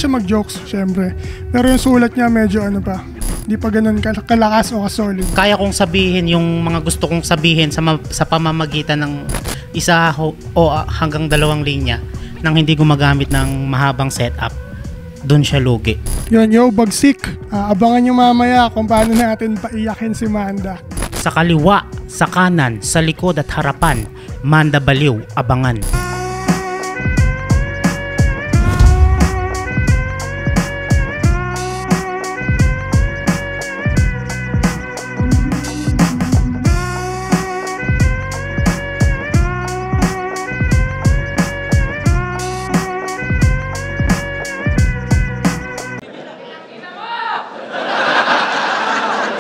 siya mag-jokes, syempre. Pero yung sulat niya medyo ano pa, hindi pa ganun kalakas o kasolid. Kaya kong sabihin yung mga gusto kong sabihin sa pamamagitan ng isa o hanggang 2 linya nang hindi gumagamit ng mahabang setup. Doon siya lugi. Yun, yo, bagsik. Abangan nyo mamaya kung paano natin paiyakin si Manda. Sa kaliwa, sa kanan, sa likod at harapan, Manda baliw, abangan.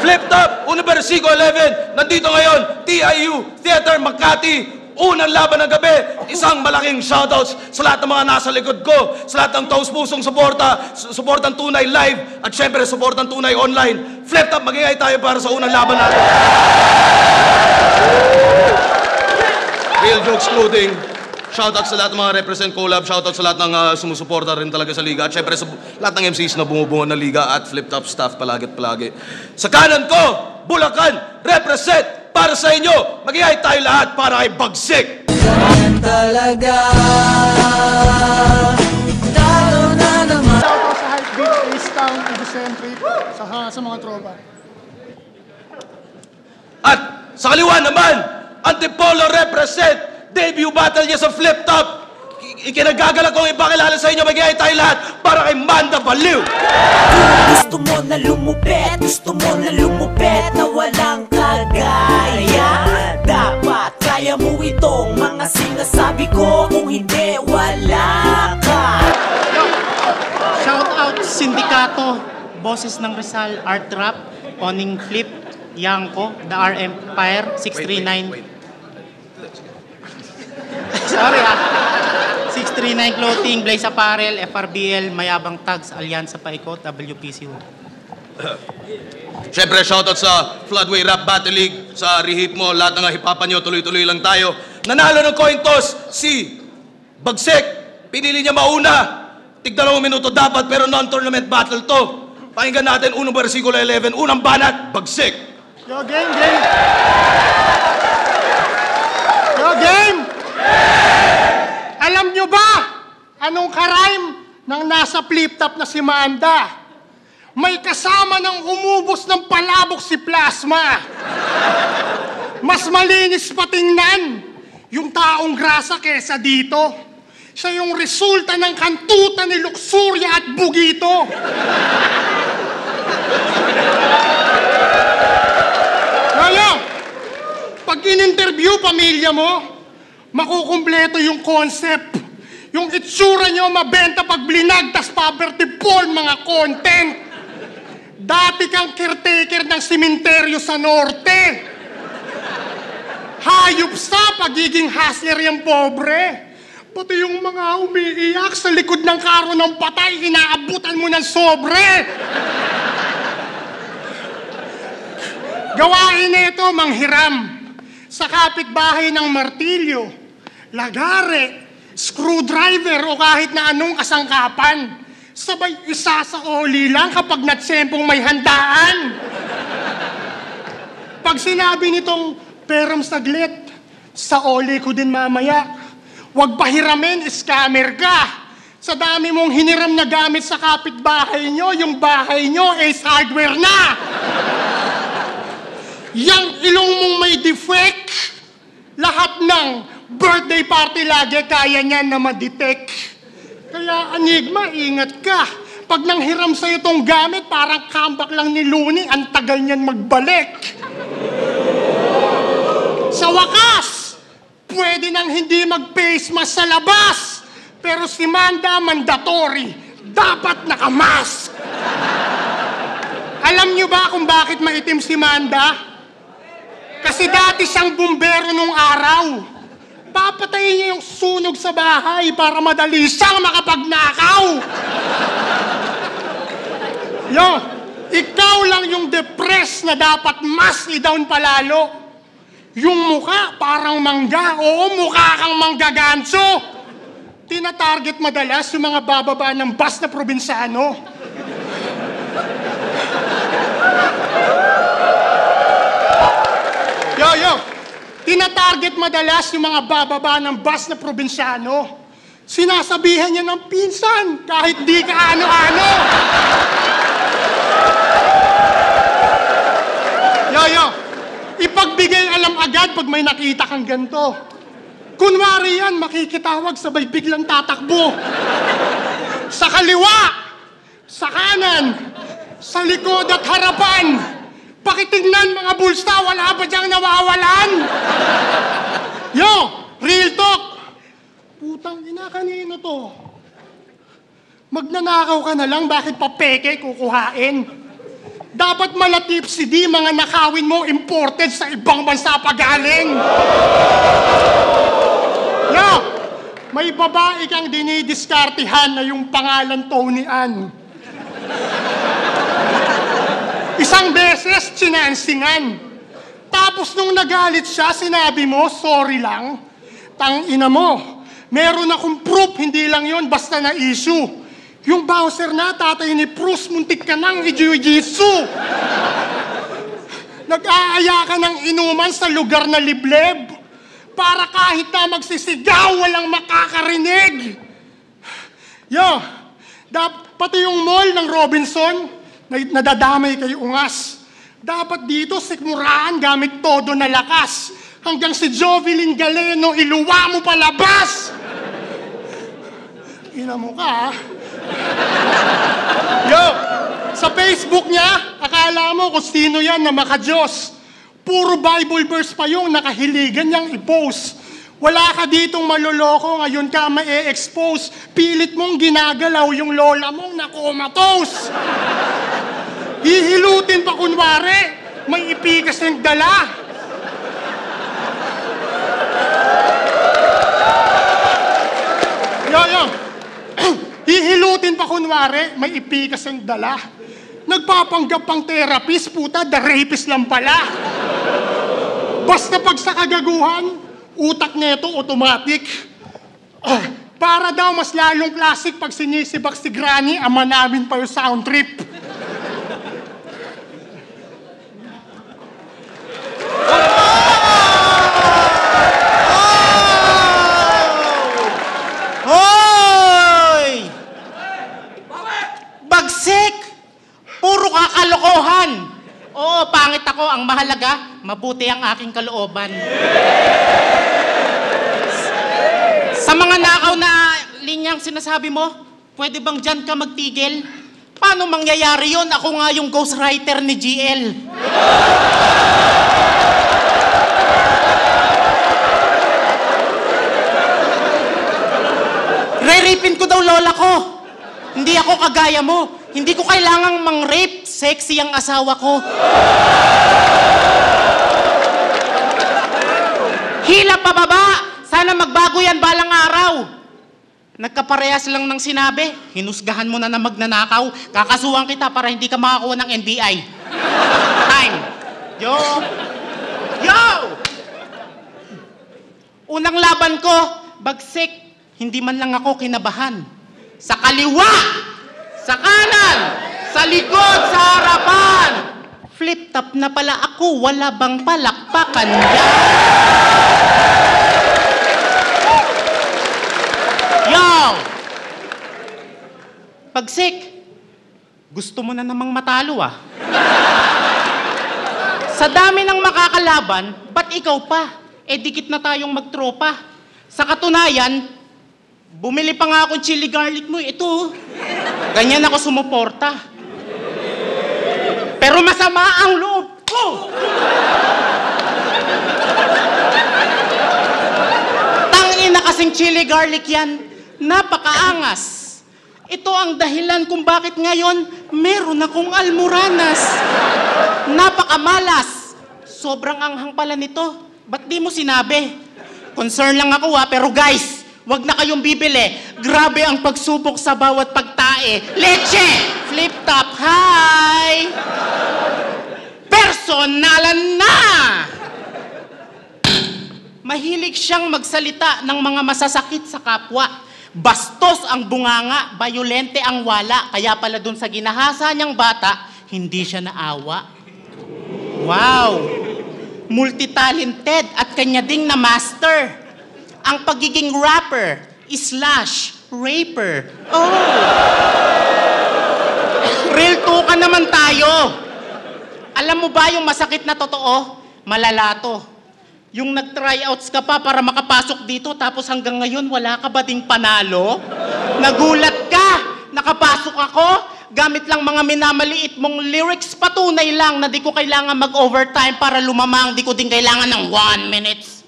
Flipped Up, Universigo 11, nandito ngayon, TIU, Theater Makati, unang laban ng gabi. Isang malaking shoutouts sa lahat ng mga nasa likod ko, sa lahat ng taus-pusong suportang Tunay Live, at syempre suportang Tunay Online. Flipped Up, mag-iingay tayo para sa unang laban natin. Real Jokes Clothing, shoutout sa lahat ng mga represent collab, shoutout sa lahat ng sumusuporta rin talaga sa liga, at syempre sa lahat ng MCs na bumubuo ng liga at Flipped Up staff palagi at palagi. Sa kanan ko, Bulacan, represent para sa inyo. Mag-ihay tayo lahat para kay Bagsik. Ganyan talaga. Talo na naman. Shoutout sa Hypebeat, East Town, Egocentric, sa mga tropa. At sa kaliwa naman, Antipolo represent, debut battle niya sa Flipped Up. Ikinagagalak kong ipakilala sa inyo, mag-ihay tayo lahat para kay Manda Baliw. Gusto mo na lumupet, gusto mo na lumupet na walang kagaya. Dapat kaya mo itong mga sinasabi ko, kung hindi wala ka. Shout out Sindikato, Boses ng Rizal, Art Rap, Oning Flip, Yanko, The R Empire, 639. Sorry 639 Clothing, Blaze Apparel, FRBL, Mayabang Tags, Alyansa Paikot, WPCO. Siyempre, shoutout sa Floodway Rap Battle League, sa rehip mo, lahat ng hipapan nyo, tuloy-tuloy lang tayo. Nanalo ng coin toss, si Bagsik. Pinili niya mauna. Tig-2 minuto dapat, pero non-tournament battle to. Pakinggan natin, unang versikulo 11, unang banat, Bagsik. Yo, game! Yo, game! Alam nyo ba anong karime ng nasa flip-top na si Manda? May kasama ng umubos ng palabok si Plasma. Mas malinis patingnan yung taong grasa kesa dito. Siya yung resulta ng kantutan ni Luxuria at Bugito. Kaya, pag in-interview pamilya mo, makukumpleto yung concept. Yung itsura nyo mabenta pag blinag, tas poverty poll mga content. Dati kang caretaker ng simenteryo sa norte. Hayop sa pagiging hustler yung pobre. Pati yung mga umiiyak sa likod ng karo ng patay, inaabutan mo ng sobre. Gawain nito manghiram sa kapitbahay ng martilyo, lagare, screwdriver o kahit na anong kasangkapan. Sabay isa sa oli lang kapag natsempong may handaan. Pag sinabi nitong peram saglit, sa oli ko din mamaya. Huwag pahiramin, scammer ka. Sa dami mong hiniram na gamit sa kapitbahay nyo, yung bahay nyo is hardware na. Yang ilong mong may defect, lahat ng birthday party lagi kaya niya na ma-detect. Kaya Enigma, ingat ka. Pag nanghiram sa'yo itong gamit, parang comeback lang ni Looney, ang tagal niyan magbalik. Sa wakas, pwede nang hindi mag-face mask sa labas. Pero si Manda, mandatory. Dapat nakamask. Alam niyo ba kung bakit maitim si Manda? Kasi dati siyang bumbero nung araw. Papatayin niya yung sunog sa bahay para madali siyang makapagnakaw. Yo, ikaw lang yung depressed na dapat mas i-down palalo. Yung mukha parang mangga, oo, mukha kang manggaganso. Tina-target madalas yung mga bababa ng bus na probinsyano. Yo! Tina-target madalas yung mga bababa ng bus na probinsyano. Sinasabihan niya ng pinsan kahit di ka ano-ano. Yo! Ipagbigay alam agad pag may nakita kang ganito. Kunwari yan, makikitawag sabay biglang tatakbo. Sa kaliwa, sa kanan, sa likod at harapan. Pakitignan mga bulsta, wala ba diyang nawawalan? Yo, real talk. Putang ina, kanino to? Magnanakaw ka na lang, bakit pa peke kukuhain? Dapat malatip si di mga nakawin mo imported sa ibang bansa pagaling. Yo, may babae kang dinidiskartihan na yung pangalan Tony Ann. Isang beses, chinansingan. Tapos nung nagalit siya, sinabi mo, sorry lang. Tangina mo, meron akong proof, hindi lang yon basta na issue. Yung bouncer na tatay ni Bruce, muntik ka nang i-jiu-jitsu. Nag-aaya ka ng inuman sa lugar na libleb para kahit na magsisigaw, walang makakarinig. Yo, pati yung mall ng Robinson, nadadamay kay Ungas. Dapat dito sikmuraan gamit todo na lakas. Hanggang si Jovelyn Galeno, iluwa mo palabas. Ina mo ka, ha? Yo, sa Facebook niya, akala mo kung sino yan na makadiyos. Puro Bible verse pa yung nakahiligan niyang i-post. Wala ka ditong maloloko, ngayon ka ma-e-expose. Pilit mong ginagalaw yung lola mong nakomatos. Hihilutin pa kunwari, may ipikas ng dala. Yo. Hihilutin pa kunwari, may ipikas ng dala. Nagpapanggap pang therapist, puta, the rapist lang pala. Basta pag sa kagaguhan, utak neto automatic. Para daw mas lalong classic pag sinisibak si Granny, ama namin pa yung sound trip. Kalokohan! Oo, pangit ako. Ang mahalaga, mabuti ang aking kalooban. Sa mga nakaw na linyang sinasabi mo, pwede bang dyan ka magtigil? Paano mangyayari yon? Ako nga yung ghostwriter ni GL. Re-rapin ko daw lola ko. Hindi ako kagaya mo. Hindi ko kailangang mang-rape. Sexy ang asawa ko. Hila pababa! Sana magbago yan balang araw. Nagkaparehas lang ng sinabi. Hinusgahan mo na magnanakaw. Kakasuhan kita para hindi ka makakuha ng NBI. Time. Yo! Unang laban ko, bagsik. Hindi man lang ako kinabahan. Sa kaliwa! Sa kanan! Sa likod! Sa harapan! Flip-top na pala ako, wala bang palakpakan yan? Yo! Pagsik, gusto mo na namang matalo ah. Sa dami ng makakalaban, ba't ikaw pa? Eh dikit na tayong magtropa. Sa katunayan, bumili pa nga akong chili garlic mo. Ito, ganyan ako sumuporta. Pero masama ang loob ko. Tangina kasing chili garlic yan. Napakaangas. Ito ang dahilan kung bakit ngayon meron akong almoranas. Napakamalas. Sobrang anghang pala nito. Ba't di mo sinabi? Concern lang ako pero guys, wag na kayong bibili. Grabe ang pagsubok sa bawat pagtae. Leche! Flip-top, hi! Personalan na! Mahilig siyang magsalita ng mga masasakit sa kapwa. Bastos ang bunganga, bayolente ang wala. Kaya pala dun sa ginahasa niyang bata, hindi siya naawa. Wow! Multitalented at kanya ding na master. Ang pagiging rapper, slash, raper. Oh! Real ka naman tayo. Alam mo ba yung masakit na totoo? Malala to. Yung nag-tryouts ka pa para makapasok dito tapos hanggang ngayon wala ka ba ding panalo? Nagulat ka! Nakapasok ako, gamit lang mga minamaliit mong lyrics, patunay lang na di ko kailangan mag-overtime para lumamang, di ko din kailangan ng 1 minutes.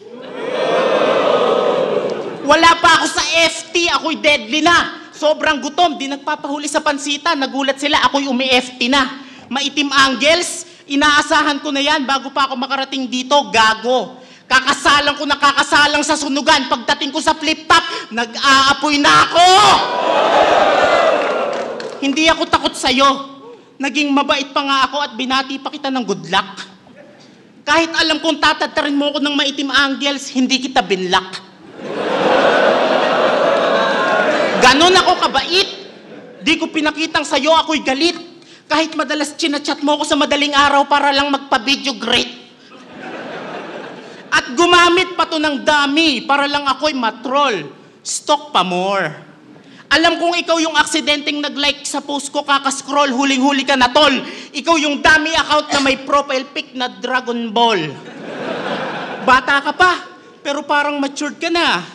Wala pa ako sa FT, ako'y deadly na. Sobrang gutom, di nagpapahuli sa pansita, nagulat sila, ako'y umi-FT na. Maitim angels, inaasahan ko na yan bago pa ako makarating dito, gago. Kakasalang ko na kakasalang sa sunugan. Pagdating ko sa flip-top, nag-aapoy na ako! Hindi ako takot sa'yo. Naging mabait pa nga ako at binati pa kita ng good luck. Kahit alam kong tatatarin mo ko ng maitim angels, hindi kita binlock. Ganon ako kabait. Di ko pinakitang sa'yo ako'y galit. Kahit madalas chinachat mo ko sa madaling araw para lang magpa-video great. At gumamit pa to ng dami para lang ako'y matroll. Stalk pa more. Alam kong ikaw yung aksidenteng nag-like sa post ko, kakascroll, huling-huli ka na tol. Ikaw yung dummy account na may profile pic na Dragon Ball. Bata ka pa, pero parang matured ka na.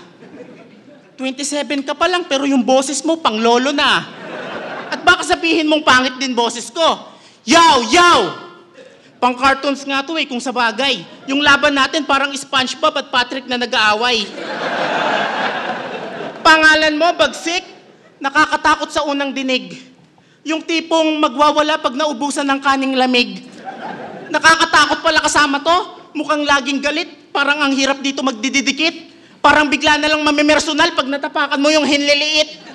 27 ka pa lang, pero yung boses mo pang lolo na. At baka sabihin mong pangit din boses ko. Yaw! Yaw! Pang cartoons nga to kung sa bagay. Yung laban natin parang SpongeBob at Patrick na nag-aaway. Pangalan mo, bagsik, nakakatakot sa unang dinig. Yung tipong magwawala pag naubusan ng kaning lamig. Nakakatakot pala kasama to. Mukhang laging galit. Parang ang hirap dito magdididikit. Parang bigla na lang mamimersonal pag natapakan mo yung hinliliit.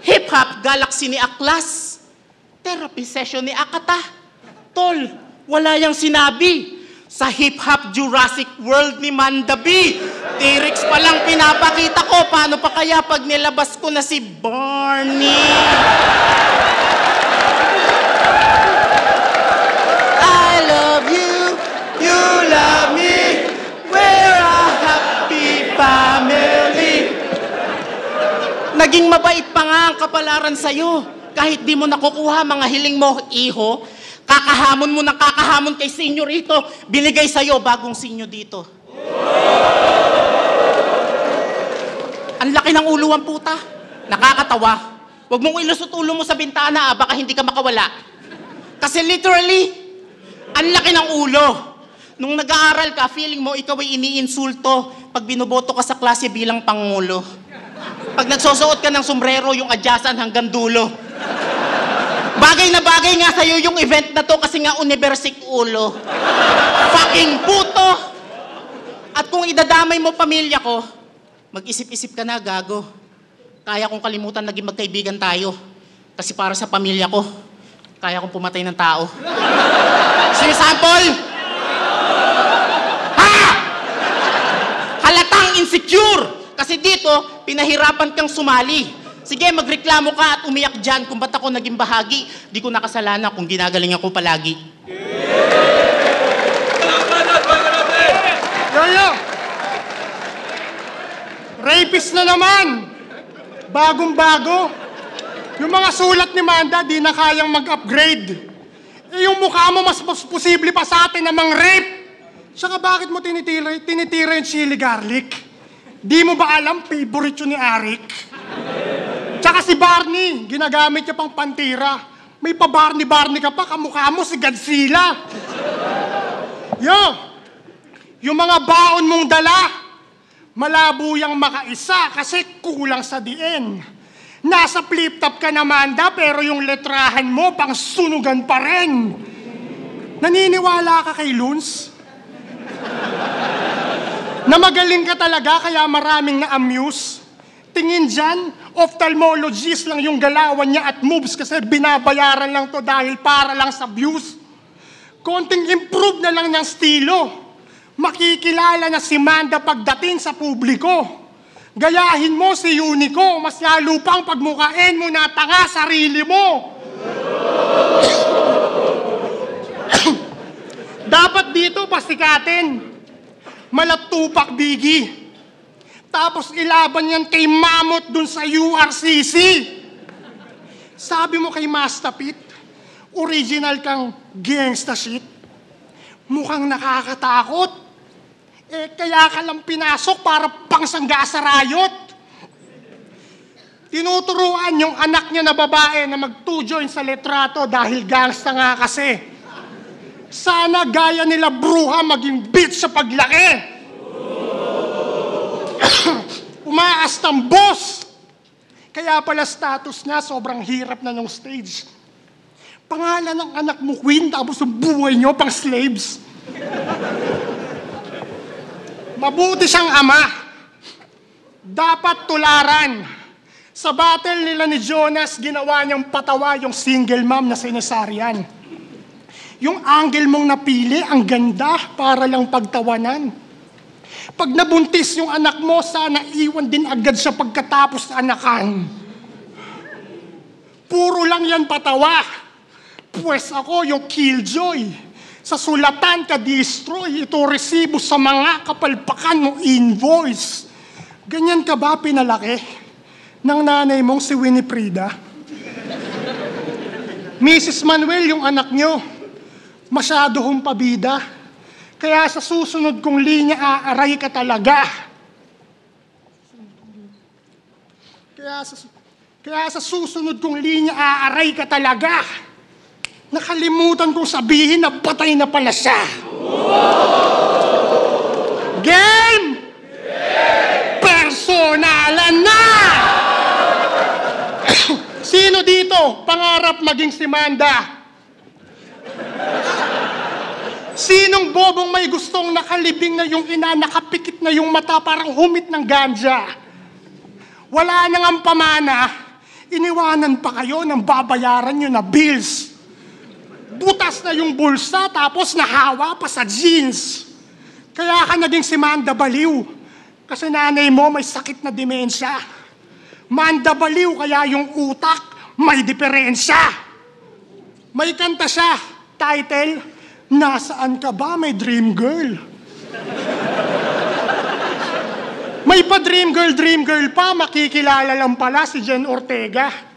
Hip-hop galaxy ni Aklas. Therapy session ni Akata. Tol, wala yang sinabi. Sa hip-hop Jurassic World ni Manda B. T-Rex pa lang pinapakita ko. Paano pa kaya pag nilabas ko na si Barney? I love you, you love me. We're a happy family. Naging mabait pa nga ang kapalaran sa'yo. Kahit di mo nakukuha mga hiling mo, iho, kakahamon mo ng kakahamon kay senyorito, binigay sa'yo bagong sinyo dito. Ang laki ng ulo ang puta. Nakakatawa. Huwag mong ilusot ulo mo sa bintana, baka hindi ka makawala. Kasi literally, ang laki ng ulo. Nung nag-aaral ka, feeling mo ikaw ay iniinsulto pag binoboto ka sa klase bilang pangulo. Pag nagsusuot ka ng sombrero, yung adyasan hanggang dulo. Bagay na bagay nga sa'yo yung event na to kasi nga universik ulo. Fucking puto! At kung idadamay mo pamilya ko, mag-isip-isip ka na, gago. Kaya kong kalimutan naging magkaibigan tayo. Kasi para sa pamilya ko, kaya kong pumatay ng tao. Sige, sample! Ha! Halatang insecure! Kasi dito, pinahirapan kang sumali. Sige, magreklamo ka at umiyak dyan kung ba't ako naging bahagi. Di ko nakasalanan kung ginagaling ako palagi. Yoyo! Rapist na naman! Bagong-bago. Yung mga sulat ni Manda, di na kayang mag-upgrade. Eh, yung mukha mo, mas posible pa sa atin namang rape. Saka bakit mo tinitira yung chili garlic? Di mo ba alam, favorite yun ni Arik? Tsaka si Barney, ginagamit niya pang pantira. May pa-Barney ka pa, kamukha mo si Godzilla. Yo, yung mga baon mong dala, malabo yang makaisa kasi kulang sa diin. Nasa flip-top ka na, Manda, pero yung letrahan mo pang sunugan pa rin. Naniniwala ka kay Luns? Na magaling ka talaga kaya maraming na-amuse? Tingin dyan, ophthalmologist lang yung galawan niya at moves kasi binabayaran lang to dahil para lang sa views. Konting improve na lang ng estilo. Makikilala na si Manda pagdating sa publiko. Gayahin mo si Unico, mas lalo pang pagmukain mo na tanga sarili mo. Dapat dito pasikatin. Malatupak Biggie. Tapos ilaban yan kay Mammoth dun sa URCC. Sabi mo kay Master Pete, original kang gangsta shit. Mukhang nakakatakot. Kaya ka lang pinasok para pangsangga sa riot. Tinuturuan yung anak niya na babae na mag-2 join sa litrato dahil gangsta nga kasi. Sana gaya nila bruha maging bitch sa paglaki. Umaas ng boss. Kaya pala status niya sobrang hirap na ng stage. Pangalan ng anak mo Queen tapos ang buhay niyo pang slaves. Mabuti siyang ama. Dapat tularan. Sa battle nila ni Jonas, ginawa niyang patawa yung single mom na sinesaryan. Yung angle mong napili, ang ganda para lang pagtawanan. Pag nabuntis yung anak mo, sana iwan din agad siya pagkatapos anakan. Puro lang yan patawa. Pues ako yung killjoy. Sa sulatan ka destroy, ito resibo sa mga kapalpakan mo invoice. Ganyan ka ba pinalaki ng nanay mong si Winifrida? Mrs. Manuel, yung anak nyo, masyado hong pabida. Kaya sa susunod kong linya, aaray ka talaga. Kaya sa susunod kong linya, aaray ka talaga. Nakalimutan kong sabihin na patay na pala siya. Game! Personalan na! Sino dito pangarap maging si Manda? Sinong bobong may gustong nakalibing na yung ina, nakapikit na yung mata parang humit ng ganja? Wala nang ang pamana, iniwanan pa kayo ng babayaran nyo na bills. Butas na yung bulsa tapos nahawa pa sa jeans. Kaya ka naging si Manda Baliw. Kasi nanay mo may sakit na demensya. Manda Baliw kaya yung utak may diferensya. May kanta siya, title, Nasaan Ka Ba May Dream Girl? May pa dream girl pa, makikilala lang pala si Jen Ortega.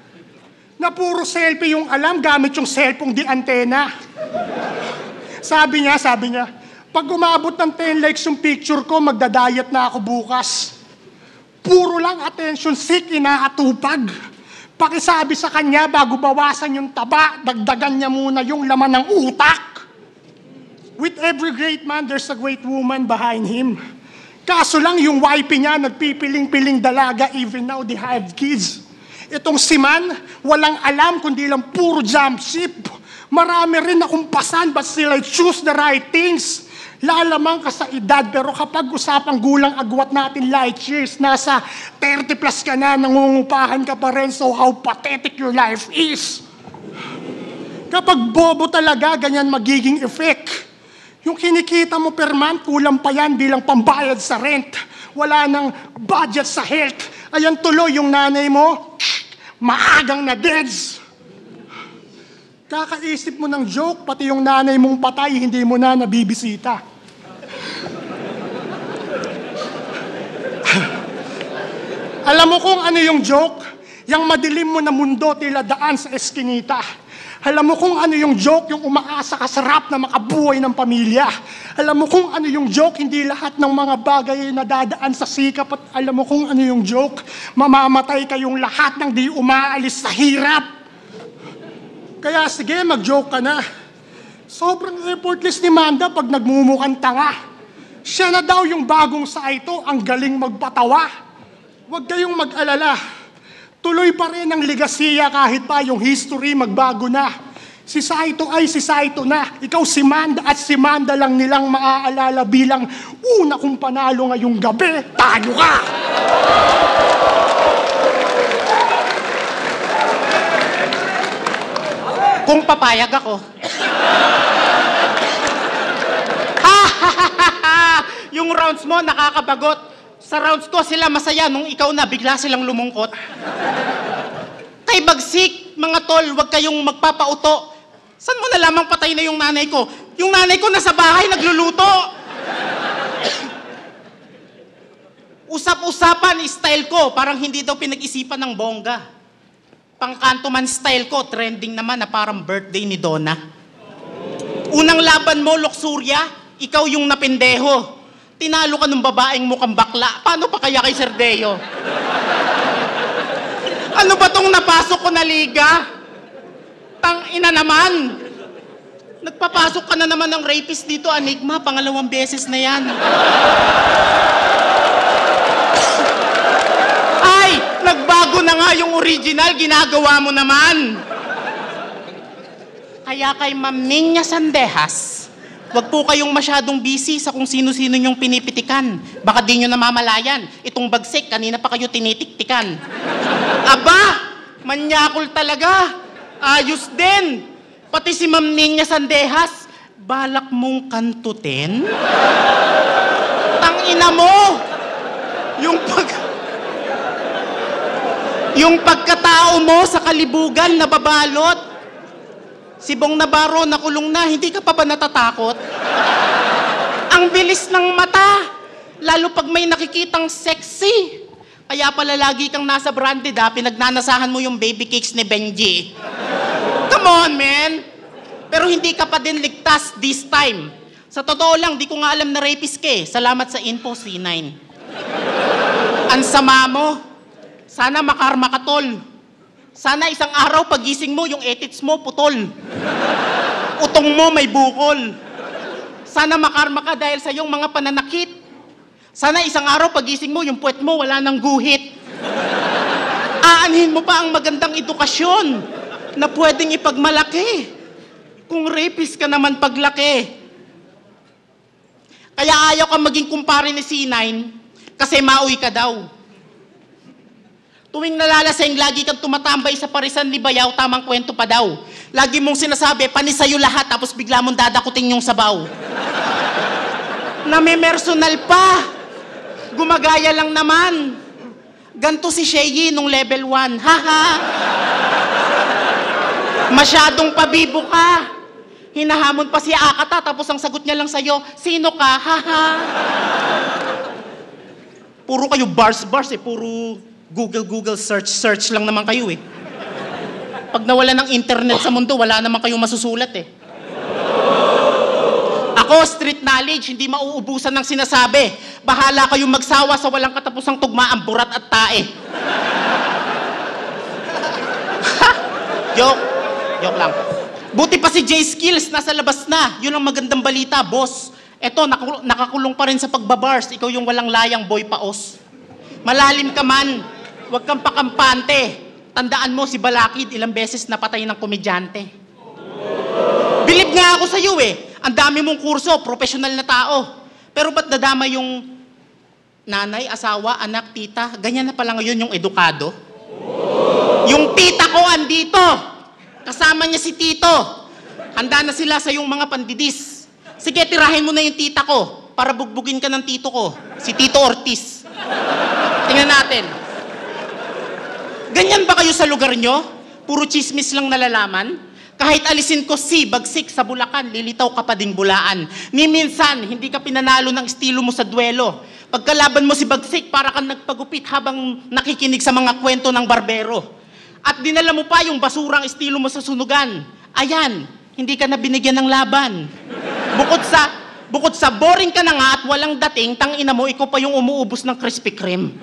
Na puro selfie yung alam gamit yung cellphone di antena. Sabi niya, pag umabot ng 10 likes yung picture ko, magda-diet na ako bukas. Puro lang attention seek, inaatupag. Pakisabi sa kanya bago bawasan yung taba, dagdagan niya muna yung laman ng utak. With every great man, there's a great woman behind him. Kaso lang yung wifey niya, nagpipiling-piling dalaga, even now they have kids. Itong si Man, walang alam kundi lang puro jump ship. Marami rin akong pasan but still I choose the right things. Lalamang ka sa edad pero kapag usapang gulang agwat natin light years, nasa 30 plus ka na, nangungupahan ka pa rin, so how pathetic your life is. Kapag bobo talaga, ganyan magiging effect. Yung kinikita mo per month, kulang pa yan bilang pambayad sa rent. Wala nang budget sa health. Ayan tuloy yung nanay mo, maagang na deads. Kakaisip mo ng joke, pati yung nanay mong patay, hindi mo na nabibisita. Alam mo kung ano yung joke? Yang madilim mo na mundo tila daan sa eskinita. Alam mo kung ano yung joke, yung umaasa ka sa rap na makabuhay ng pamilya. Alam mo kung ano yung joke, hindi lahat ng mga bagay na dadaan sa sikap. At alam mo kung ano yung joke, mamamatay kayong lahat nang di umaalis sa hirap. Kaya sige, mag-joke ka na. Sobrang effortless ni Manda pag nagmumukhang tanga. Siya na daw yung bagong Saito, ang galing magpatawa. Huwag kayong mag-alala. Tuloy pa rin ang ligasiya kahit pa yung history magbago na. Si Saito ay si Saito na. Ikaw si Manda at si Manda lang nilang maaalala bilang una kong panalo ngayong gabi. Tayo ka! Kung papayag ako. Yung rounds mo nakakabagot. Sa rounds ko sila masaya, nung ikaw na, bigla silang lumungkot. Kay Bagsik, mga tol, huwag kayong magpapauto. Saan mo nalamang patay na yung nanay ko? Yung nanay ko nasa bahay, nagluluto. Usap-usapan, style ko, parang hindi daw pinag-isipan ng bongga. Pangkanto man style ko, trending naman na parang birthday ni Donna. Unang laban mo, Luxuria, ikaw yung napindeho. Tinalo ka ng babaeng mukhang bakla. Paano pa kaya kay Serdeo? Ano ba tong napasok ko na liga? Tang-ina naman. Nagpapasok ka na naman ng rapist dito, Enigma. Pangalawang beses na yan. Ay, nagbago na nga yung original. Ginagawa mo naman. Kaya kay Ma'am Niña Sandehas, wag po kayong masyadong busy sa kung sino-sino nyong pinipitikan. Baka di nyo namamalayan. Itong Bagsik, kanina pa kayo tinitiktikan. Aba, manyakol talaga. Ayos din. Pati si Ma'am Niña Sandehas, balak mong kantutin? Tangina mo! Yung pagkatao mo sa kalibugan na babalot. Si Bong Navarro nakulong na, hindi ka pa ba natatakot? Ang bilis ng mata, lalo pag may nakikitang sexy. Kaya pala lagi kang nasa branded ha, pinagnanasahan mo yung baby cakes ni Benji. Come on, man! Pero hindi ka pa din ligtas this time. Sa totoo lang, di ko nga alam na rapist ka eh. Salamat sa info, C9. Ang sama mo. Sana makarma ka, tol. Sana isang araw pagising mo, yung etits mo putol. Utong mo may bukol. Sana makarma ka dahil sa iyong mga pananakit. Sana isang araw pagising mo, yung puwet mo wala nang guhit. Aanhin mo pa ang magandang edukasyon na pwedeng ipagmalaki. Kung rapist ka naman paglaki. Kaya ayaw ka maging kumpare ni C9 kasi mauwi ka daw. Tuwing nalalaseng, lagi kang tumatambay sa parisan ni Bayaw, tamang kwento pa daw. Lagi mong sinasabi, panis sa'yo lahat, tapos bigla mong dadakutin yung sabaw. Namimersonal pa. Gumagaya lang naman. Ganto si Sheyi nung level 1. Haha. Masyadong pabibo ka. Hinahamon pa si Akata, tapos ang sagot niya lang sa'yo, sino ka? Haha. Puro kayo bars-bars eh, puro Google search lang naman kayo eh. Pag nawala ng internet sa mundo, wala naman kayong masusulat eh. Ako, street knowledge, hindi mauubusan ng sinasabi. Bahala kayong magsawa sa walang katapusang tugmaan, burat at tae. Joke lang. Buti pa si J Skills, nasa labas na. Yun ang magandang balita, boss. Eto, nakakulong pa rin sa pagbabars. Ikaw yung walang layang boy paos. Malalim ka man. Huwag kang pakampante. Tandaan mo si Balakid, ilang beses napatay ng komedyante. Bilib nga ako sa'yo eh. Ang dami mong kurso, professional na tao. Pero ba't nadama yung nanay, asawa, anak, tita? Ganyan na pala ngayon yung edukado. Yung tita ko andito. Kasama niya si Tito. Handa na sila sa yung mga pandidis. Sige, tirahin mo na yung tita ko para bugbugin ka ng tito ko. Si Tito Ortiz. Tingnan natin. Ganyan ba kayo sa lugar nyo? Puro chismis lang nalalaman? Kahit alisin ko si Bagsik sa Bulacan, lilitaw ka pa ding bulaan. Ni minsan, hindi ka pinanalo ng estilo mo sa duelo. Pagkalaban mo si Bagsik, para kang nagpagupit habang nakikinig sa mga kwento ng barbero. At dinala mo pa yung basurang estilo mo sa sunugan. Ayan, hindi ka na binigyan ng laban. Bukod sa boring ka na nga at walang dating, tangina mo, ikaw pa yung umuubos ng Krispy Kreme.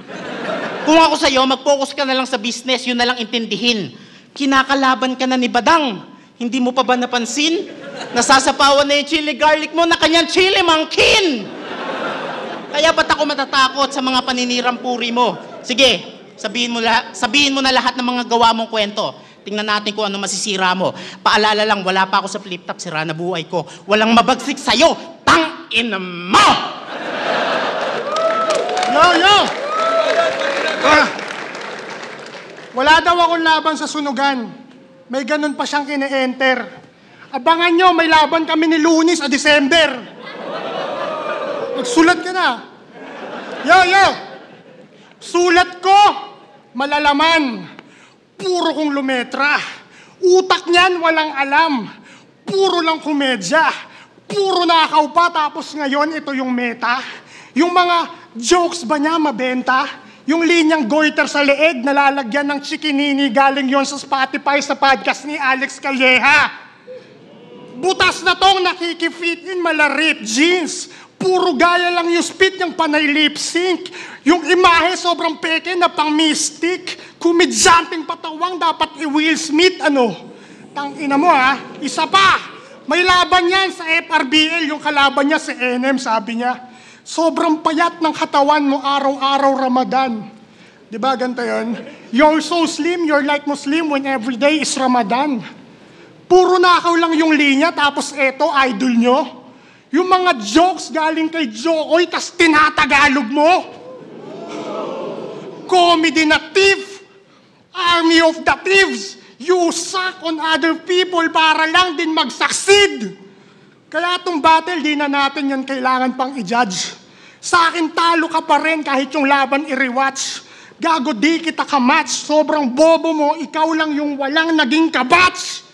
Kung ako sa'yo, mag-focus ka na lang sa business, yun na lang intindihin. Kinakalaban ka na ni Badang. Hindi mo pa ba napansin? Nasasapawan na yung chili garlic mo na kanyang chili mangkin. Kaya ba't ako matatakot sa mga paninirang puri mo? Sige, sabihin mo na lahat ng mga gawa mong kwento. Tingnan natin kung ano masisira mo. Paalala lang, wala pa ako sa flip-top, sira na buhay ko. Walang mabagsik sa'yo, tang-ina mo! Yo! Wala daw akong laban sa sunugan. May ganun pa siyang kine-enter. Abangan nyo, may laban kami ni Lunis sa December. Magsulat ka na. Yo! Sulat ko, malalaman. Puro kong lumetra. Utak niyan walang alam. Puro lang komedya. Puro nakaw pa, tapos ngayon ito yung meta. Yung mga jokes ba niya mabenta? Yung linyang goiter sa leeg, nalalagyan ng chikinini, galing yon sa Spotify sa podcast ni Alex Calleja. Butas na tong nakikifit in malarip jeans. Puro gaya lang yung spit ng panay lip sync. Yung imahe sobrang peke na pang mystic. Kumidyanteng patawang dapat i-Will Smith, ano? Tangina mo ha, isa pa. May laban yan sa FRBL, yung kalaban niya si NM, sabi niya. Sobrang payat ng katawan mo araw-araw Ramadan. Diba ganito yun? You're so slim, you're like Muslim when every day is Ramadan. Puro nakaw lang yung linya, tapos eto, idol nyo. Yung mga jokes galing kay Jokoy, tas tinatagalog mo. Comedy na thief. Army of the thieves. You suck on other people para lang din mag-succeed. Kaya itong battle, di na natin yan kailangan pang i-judge. Sa akin, talo ka pa rin kahit yung laban i-rewatch. Gago, di kita ka-match. Sobrang bobo mo, ikaw lang yung walang naging kabatch.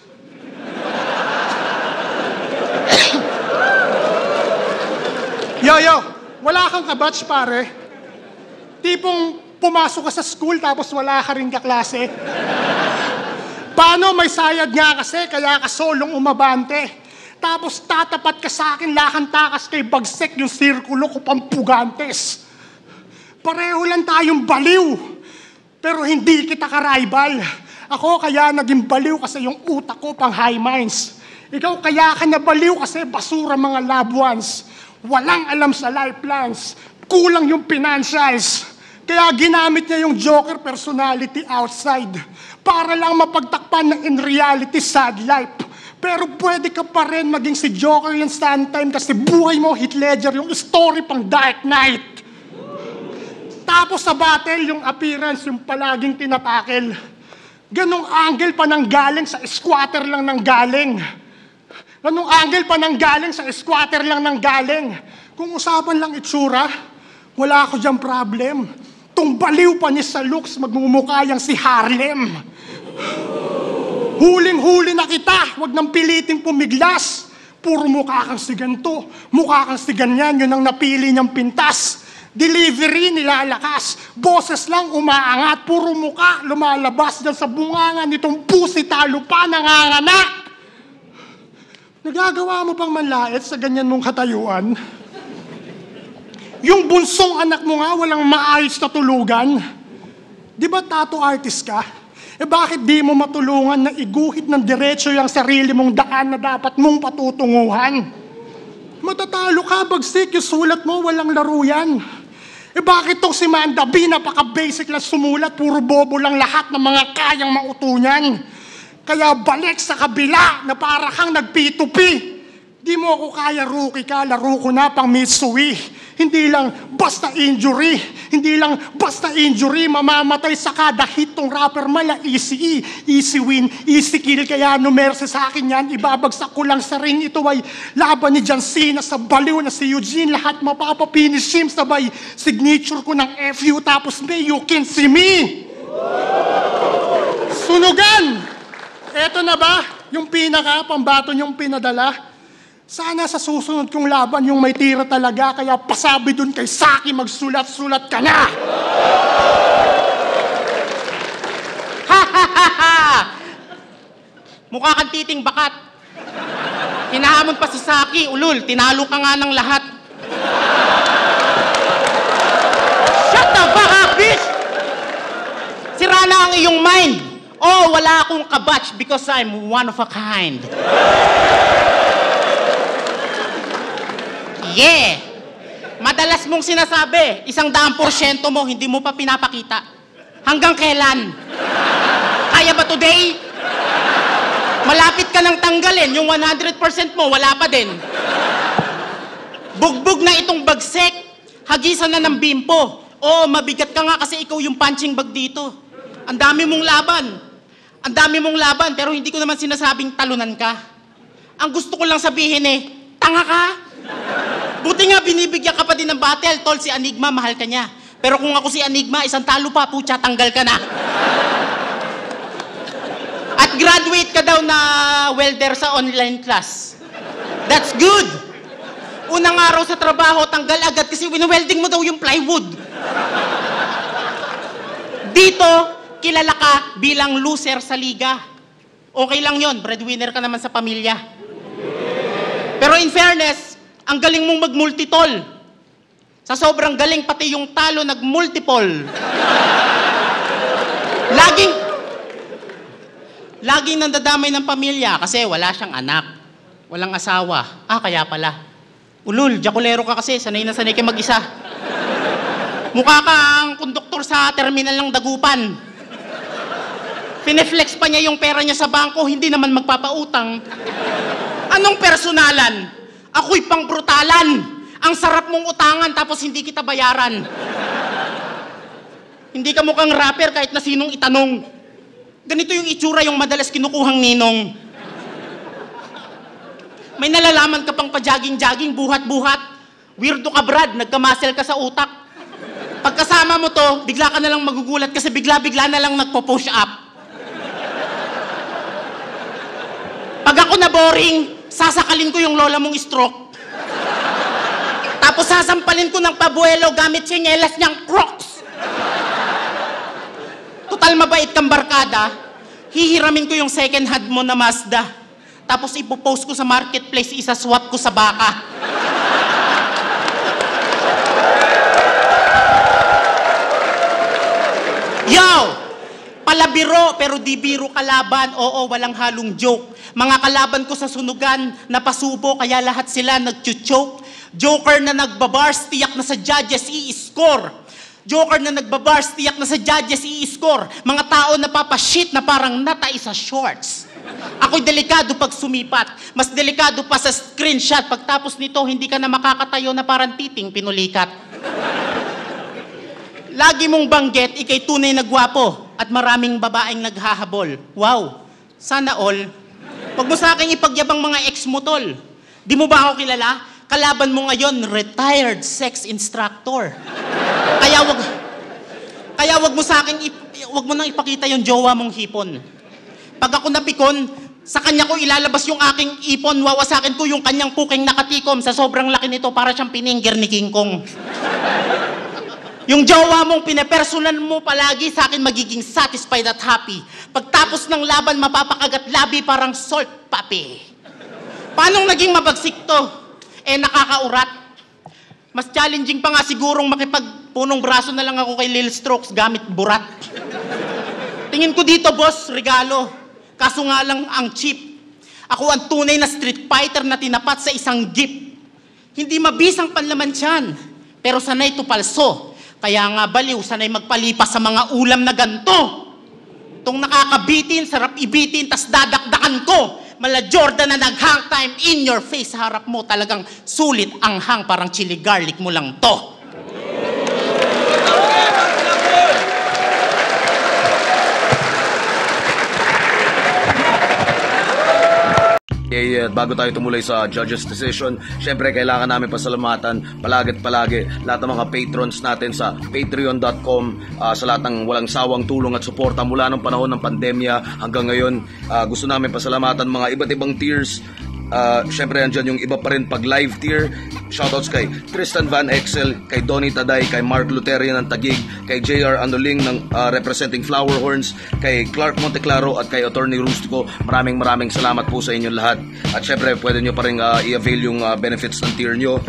Yo, wala kang kabatch, pare. Tipong pumasok ka sa school tapos wala ka rin kaklase. Paano may sayad nga kasi, kaya ka solong umabante. Tapos tatapat ka sa akin, lakang takas kay bagsek yung sirkulo ko pampugantes. Pareho lang tayong baliw, pero hindi kita ka-rival. Ako kaya naging baliw kasi yung utak ko pang high minds. Ikaw kaya ka nabaliw kasi basura mga loved ones. Walang alam sa life plans, kulang yung financials. Kaya ginamit niya yung Joker personality outside para lang mapagtakpan na in reality sad life. Pero pwede ka pa rin maging si Joker yung Suntime kasi buhay mo Heath Ledger yung story pang Dark Knight. Tapos sa battle, yung appearance yung palaging tinatakil. Ganong angle pa nang galing sa squatter lang nang galing. Ganong angle pa nang galing sa squatter lang nang galing. Kung usapan lang itsura, wala ako diyang problem. Tung baliw pa niya sa looks, magmumukha yang si Harlem. Huling-huli na kita, wag nang piliting pumiglas. Puro mukha kang si ganito, mukha kang si ganyan, yun ang napili niyang pintas. Delivery nilalakas, boses lang umaangat, puro mukha lumalabas dyan sa bunganga nitong pusi talo pa nanganganak. Nagagawa mo pang manlait sa ganyan mong katayuan? Yung bunsong anak mo nga walang maayos na tulugan. Di ba tattoo artist ka? Bakit di mo matulungan na iguhit ng diretso yung sarili mong daan na dapat mong patutunguhan? Matatalo ka, bagsik, yung sulat mo, walang laro yan. Bakit tong si Manda B, napaka-basic lang sumulat, puro bobo lang lahat ng mga kayang mautunyan. Kaya balik sa kabila na para kang nag-P2P. Di mo ako kaya, rookie ka, laro ko na pang Mitsui. Hindi lang basta injury, mamamatay sa kada hit tong rapper mala, easy win, easy kill. Kaya no mercy sa akin yan, ibabagsak ko lang sa ring. Ito ay laban ni John Cena sa baliw na si Eugene. Lahat mapapapinish him, sabay signature ko ng FU, tapos may you can see me. Sunugan! Eto na ba yung pinaka pambaton yung pinadala? Sana sa susunod kong laban yung may tira talaga, kaya pasabi dun kay Saki, magsulat-sulat ka na! Mukha kang titing bakat. Hinahamon pa si Saki, ulul, tinalo ka nga ng lahat. Shut the fuck up, bitch! Sira na ang iyong mind. Oh, wala akong kabatch because I'm one of a kind. Yeah! Madalas mong sinasabi, 100% mo, hindi mo pa pinapakita. Hanggang kailan? Kaya ba today? Malapit ka nang tanggalin, yung 100% mo, wala pa din. Bugbog na itong bagsek, hagisan na ng bimpo. Oh, mabigat ka nga kasi ikaw yung punching bag dito. Ang dami mong laban, pero hindi ko naman sinasabing talunan ka. Ang gusto ko lang sabihin tanga ka. Buti nga binibigyan ka pa din ng battle, tol, si Enigma, mahal ka niya. Pero kung ako si Enigma, isang talo pa, putya, tanggal ka na. At graduate ka daw na welder sa online class. That's good. Unang araw sa trabaho, tanggal agad kasi wini-welding mo daw yung plywood. Dito, kilala ka bilang loser sa liga. Okay lang yon, breadwinner ka naman sa pamilya. Pero in fairness, ang galing mong mag-multitol. Sa sobrang galing, pati yung talo nag-multiple. Laging nandadamay ng pamilya kasi wala siyang anak. Walang asawa. Kaya pala. Ulul, jakulero ka kasi. Sanay na sanay ka mag-isa. Mukha kang konduktor sa terminal ng Dagupan. Pineflex pa niya yung pera niya sa bangko, hindi naman magpapautang. Anong personalan? Ako'y pang brutalan. Ang sarap mong utangan tapos hindi kita bayaran. Hindi ka mukhang rapper kahit na sinong itanong. Ganito yung itsura yung madalas kinukuhang ninong. May nalalaman ka pang pa-jogging-jogging, buhat-buhat. Weirdo ka, Brad, nagkamuscle ka sa utak. Pagkasama mo to, bigla ka na lang magugulat kasi bigla-bigla na lang nagpo-push up. Pag ako na boring, sasakalin ko yung lola mong stroke. Tapos sasampalin ko ng pabuelo gamit tsinelas niyang Crocs. Total mabait kang barkada, hihiramin ko yung second hand mo na Mazda. Tapos ipopost ko sa marketplace, isaswap ko sa baka. Yo! Palabiro pero di biro kalaban. Oo, walang halong joke. Mga kalaban ko sa sunugan, napasubo kaya lahat sila nagchuchoke. Joker na nagbabars, tiyak na sa judges i-score. Joker na nagbabars, tiyak na sa judges i-score. Mga tao na papashit na parang natay sa shorts. Ako'y delikado pag sumipat. Mas delikado pa sa screenshot. Pagtapos nito, hindi ka na makakatayo na parang titing pinulikat. Lagi mong banggit, ikay tunay na gwapo at maraming babaeng naghahabol. Wow, sana all. Huwag mo sa akin ipagyabang mga ex mo, tol. Di mo ba ako kilala? Kalaban mo ngayon, retired sex instructor. Kaya wag mo sa akin, wag mo nang ipakita yung jowa mong hipon. Pag ako napikon, sa kanya ko ilalabas yung aking ipon, wawasakin ko yung kanyang puking nakatikom. Sa sobrang laki nito, para siyang piningger ni King Kong. Yung jowa mong pinepersonan mo palagi, sa akin magiging satisfied at happy. Pagtapos ng laban, mapapakagat labi parang salt papi. Paano naging mabagsik to? Nakakaurat. Mas challenging pa nga sigurong makipagpunong braso na lang ako kay Lil Strokes gamit burat. Tingin ko dito, boss, regalo. Kaso nga lang ang cheap. Ako ang tunay na street fighter na tinapat sa isang jeep. Hindi mabisang panlaman tiyan, pero sanay tupalso. Kaya nga baliw, sanay magpalipas sa mga ulam na ganto. Itong nakakabitin, sarap ibitin, tas dadakdakan ko. Mala Jordan na nag-hang time in your face sa harap mo, talagang sulit ang hang, parang chili garlic mo lang to. Bago tayo tumuloy sa judge's decision, syempre kailangan namin pasalamatan palagi lahat ng mga patrons natin sa patreon.com, sa lahat ng walang sawang tulong at suporta mula nung panahon ng pandemya hanggang ngayon. Gusto namin pasalamatan mga iba't ibang tiers. Syempre andyan yung iba pa rin pag live tier. Shoutouts kay Tristan Van Exel, kay Donnie Taday, kay Mark Luterian ng Taguig, kay JR Anoling ng representing Flower Horns, kay Clark Monteclaro at kay Attorney Rustico. Maraming salamat po sa inyo lahat. At syempre pwede nyo pa rin i-avail yung benefits ng tier nyo.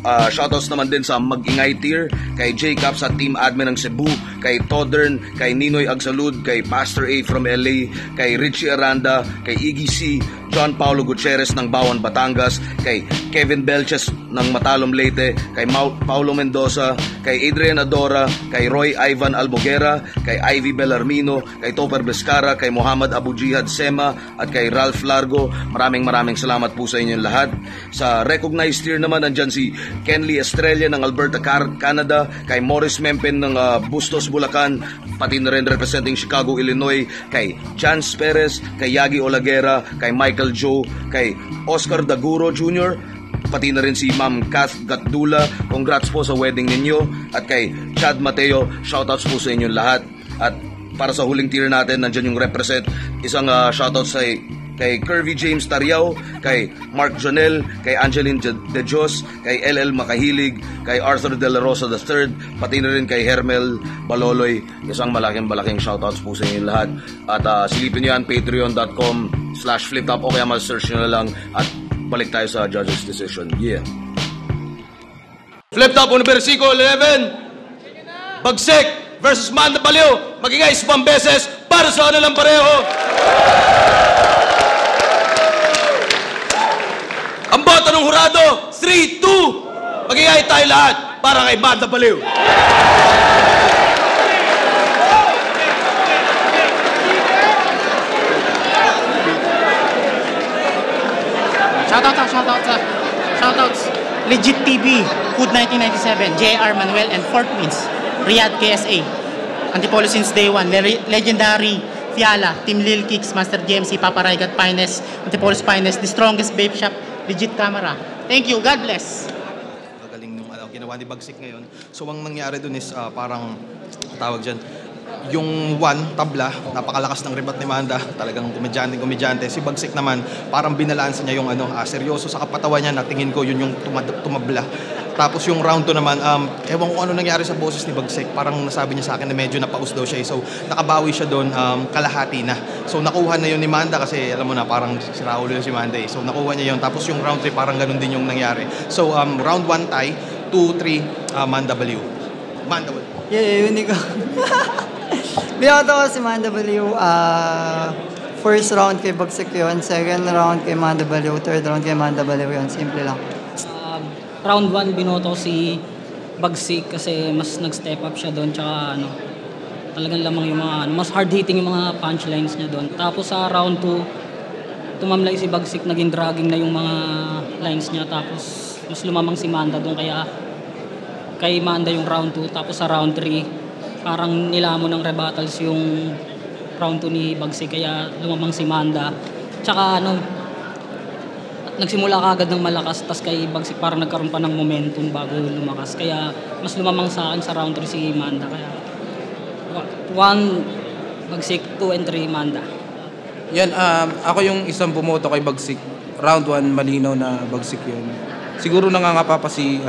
Shoutouts naman din sa Mag-ingay tier, kay J-Cap sa team admin ng Cebu, kay Todern, kay Ninoy Agsalud, kay Pastor A from LA, kay Richie Aranda, kay Iggy C, John Paulo Gutierrez ng Bawan, Batangas, kay Kevin Belches ng Matalom, Leyte, kay Paulo Mendoza, kay Adrian Adora, kay Roy Ivan Alboguera, kay Ivy Bellarmino, kay Topper Bescara, kay Muhammad Abu Jihad Sema, at kay Ralph Largo. Maraming salamat po sa inyong lahat. Sa recognized tier naman, andyan si Kenley Estrella ng Alberta, Canada, kay Morris Mempen ng Bustos, Bulacan, pati na rin representing Chicago, Illinois, kay Chance Perez, kay Yagi Olagera, kay Michael Joe, kay Oscar Daguro Jr., pati na rin si Ma'am Kath Gatdula. Congrats po sa wedding ninyo. At kay Chad Mateo, shoutouts po sa inyong lahat. At para sa huling tier natin, nandyan yung represent. Isang shoutouts kay Curvy James Tariao, kay Mark Jonel, kay Angeline De Dios, kay LL Makahilig, kay Arthur De La Rosa III, pati na rin kay Hermel Baloloy. Isang malaking shoutouts po sa inyo lahat. At silipin nyo yan, patreon.com/fliptop o kaya ma-search nyo na lang at balik tayo sa judge's decision. Yeah. Flip Top Universico 11, Bagsik versus Manda Baliw. Magingay 10 beses para sa kanilang pareho. Ang boto ng hurado, 3-2. Magingay tayo lahat para kay Manda Baliw. Shoutouts. Legit TV, Hood 1997, JR Manuel and Fort Wins, Riyadh KSA, Antipolo since day one, Legendary, Fiala, Team Lil Kicks, Master JMC, Papa Raigat, Finest, Antipolo's Finest, The Strongest Vape Shop, Legit Camera. Thank you, God bless. Galing nung ginawa ni Bagsik ngayon. So ang nangyari dun is parang tawag dyan, yung tabla, napakalakas ng ribat ni Manda, talagang komedyante. Si Bagsik naman, parang binalansa niya yung seryoso sa kapatawan niya, natingin ko yun yung tumabla. Tapos yung round 2 naman, ewan ko ano nangyari sa boses ni Bagsik, parang nasabi niya sa akin na medyo napaus daw siya. So nakabawi siya doon, kalahati na. So nakuha na yun ni Manda kasi alam mo na parang siraulo yun si Manda eh. So nakuha niya yun, tapos yung round 3 parang ganun din yung nangyari. So round 1 tie, 2-3, Manda Baliw. Manda Baliw. Yeah, yun ko. Binoto ko si Manda Baliw. First round kay Bagsik yun, second round kay Manda Baliw, third round kay Manda Baliw yun. Simple lang. Round 1, binoto si Bagsik kasi mas nag-step up siya doon. Tsaka talagang lamang yung mga, mas hard-hitting yung mga punchlines niya doon. Tapos sa round 2, tumamlay si Bagsik, naging dragging na yung mga lines niya. Tapos mas lumamang si Manda doon, kaya kay Manda yung round 2. Tapos sa round 3, parang nilamon ng rebuttals yung round 2 ni Bagsik, kaya lumamang si Manda. Tsaka nagsimula kaagad ng malakas, tas kay Bagsik parang nagkaroon pa ng momentum bago lumakas. Kaya mas lumamang sa akin sa round 3 si Manda. Kaya 1 Bagsik, 2 and 3 Manda. Yan, ako yung isang bumoto kay Bagsik. Round 1, malinaw na Bagsik yun. Siguro nangangapa pa si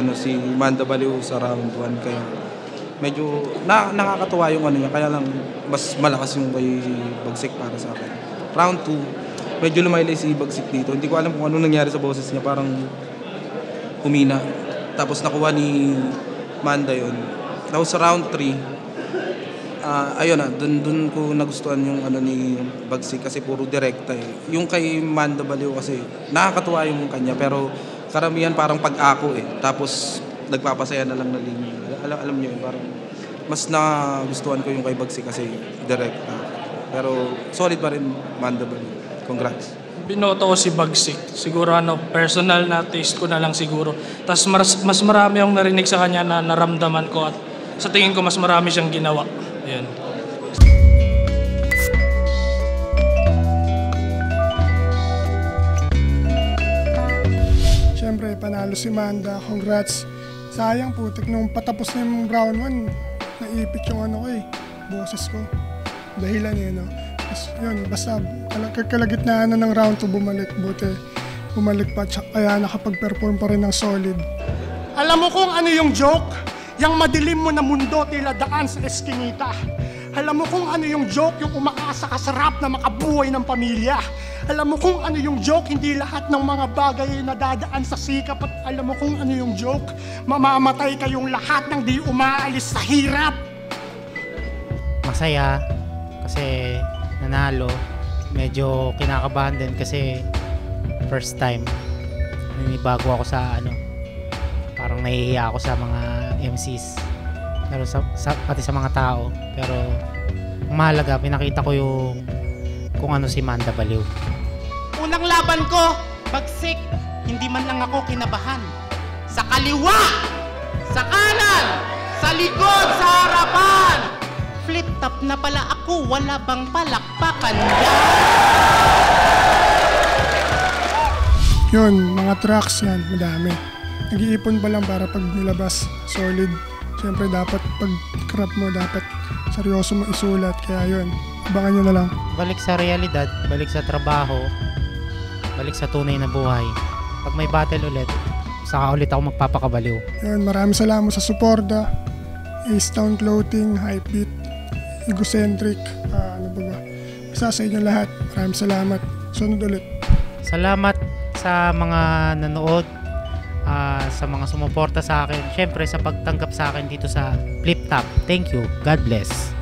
Manda Baliw sa round 1. Kaya medyo nakakatuwa yung niya. Kaya lang mas malakas yung kay Bagsik para sa akin. Round 2, medyo lumaylay si Bagsik dito. Hindi ko alam kung ano nangyari sa boses niya. Parang humina. Tapos nakuha ni Manda yun. Tapos sa round 3, ayun dun ko nagustuhan yung ni Bagsik kasi puro direkta eh. Yung kay Manda Baliw kasi nakakatuwa yung kanya pero karamihan parang pag-ako eh. Tapos nagpapasaya na lang na linya. Alam niyo yun, parang mas nagustuhan ko yung kay Bagsik kasi direkta. Pero solid pa rin Manda Baliw. Congrats. Binoto ko si Bagsik. Siguro personal na taste ko na lang siguro. Tapos mas marami akong narinig sa kanya na naramdaman ko at sa tingin ko mas marami siyang ginawa. Ayan. Siyempre, panalo si Manda. Congrats. Sayang putik, nung patapos na yung round 1, naipit yung boses ko. Dahilan no? Yun, basta kalagitnaan na ng round 2 bumalik pa, kaya nakapag-perform pa rin ng solid. Alam mo kung ano yung joke? Yung madilim mo na mundo tila daan sa eskinita. Alam mo kung ano yung joke? Yung umaasa ka sa rap na makabuhay ng pamilya. Alam mo kung ano yung joke? Hindi lahat ng mga bagay na dadaan sa sikap. At alam mo kung ano yung joke? Mamamatay kayong lahat nang di umaalis sa hirap. Masaya kasi nanalo. Medyo kinakabahan din kasi first time. Bago ako sa parang nahihiya ako sa mga MCs. Pero pati sa mga tao. Pero ang mahalaga, pinakita ko kung ano si Manda Baliw. Unang laban ko, Bagsik, hindi man lang ako kinabahan. Sa kaliwa, sa kanan, sa likod, sa harapan. Flip top na pala ako, wala bang palakpakan yan? Yun, mga tracks yan, madami. Nag-iipon pa lang para pag nilabas, solid. Siyempre dapat pag crop mo, dapat seryoso mo isulat. Kaya yun, abangan nyo na lang. Balik sa realidad, balik sa trabaho, balik sa tunay na buhay. Pag may battle ulit, saka ulit ako magpapakabaliw. Yun, maraming salamat sa suporta. Ace Town Clothing, Hypebeat, Egocentric, ano ba ba? Isa sa inyo lahat, maraming salamat. Sunod ulit. Salamat sa mga nanood, sa mga sumuporta sa akin. Siyempre sa pagtanggap sa akin dito sa Flip Top. Thank you. God bless.